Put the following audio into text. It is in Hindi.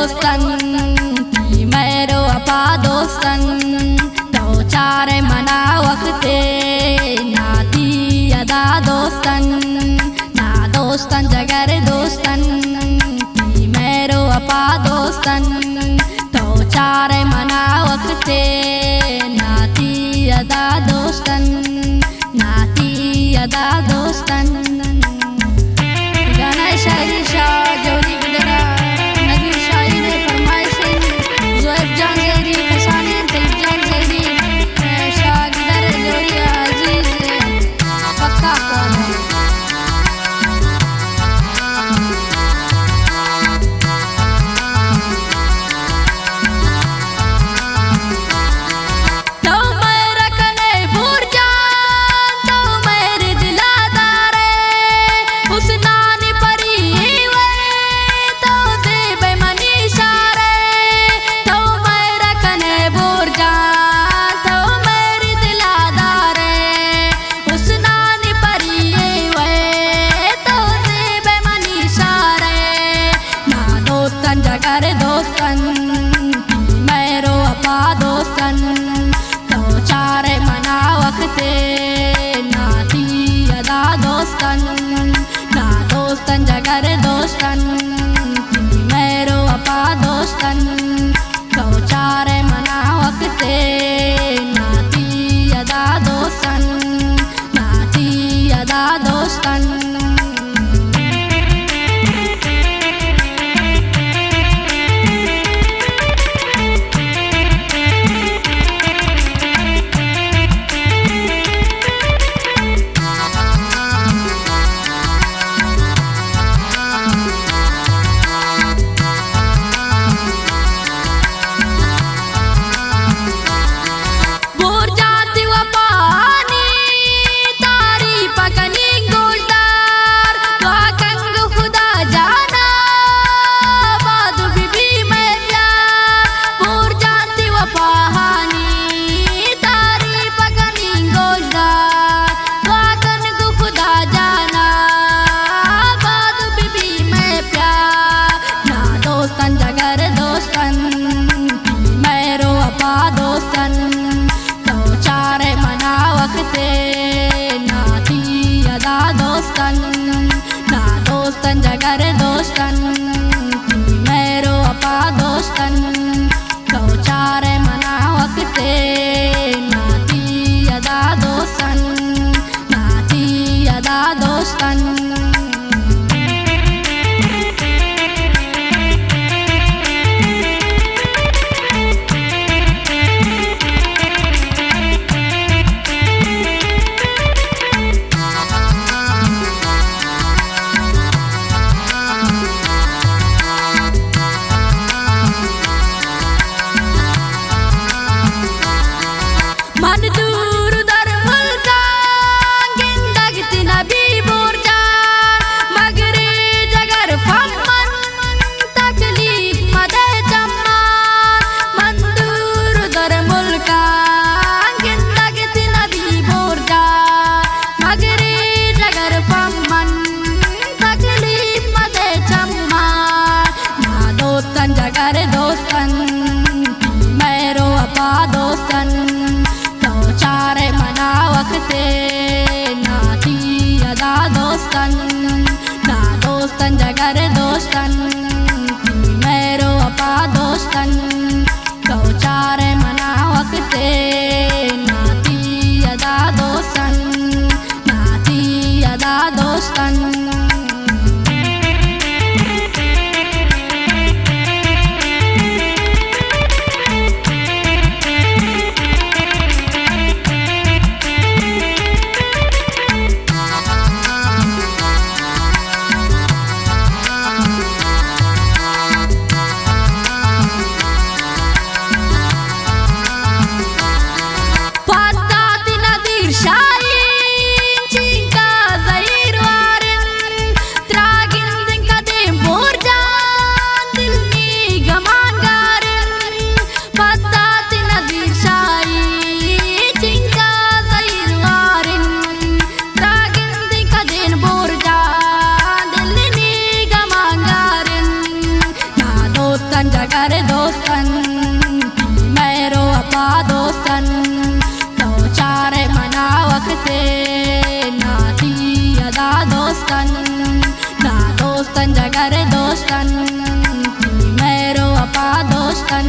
दोस्तन की मेरो अपा दोस्तन तो चारे मना वक्ते नाती अदा दोस्तन ना दोस्तन जगर दोस्तन की मेरो अपा दोस्तन तो चारे मना वक्ते नाती अदा दोस्तन नाती अदा दोस्तन। गाना शायरी शाह जोरी गुजरा नगीर शाही ने फरमाइश ज़ोएब जान ज़हरी फसाने तैयब जान ज़हरी शाह गिदर जोरी अजीज पक्का कौन है। दोस्तन की मेरो अपा दोस्तन तो चारे मना वक्ते नाती अदा दोस्तन ना दोस्तन जगर दोस्तन की मेरो अपा दोस्तन तो चारे मना वक्ते नाती अदा दोस्तन नाती अदा दोस्तन। ना दोस्तन जगर दोस्तन की मेरो अपा दोस्तन तो चारे मना वक्ते नाती अदा दोस्तन नाती अदा दोस्तन। जगर दोस्तन की मेरो अपा दोस्तन तो चारे मना वक्ते नाती अदा दोस्तन ना दोस्तन जगर दोस्तन की मेरो अपा दोस्तन तो चारे मना वक्ते नाती अदा दोस्तन नाती अदा दोस्तन। Shahin cinta zahir warin दोस्तन ना दोस्तन जगर दोस्तन मेरो अपा दोस्तन।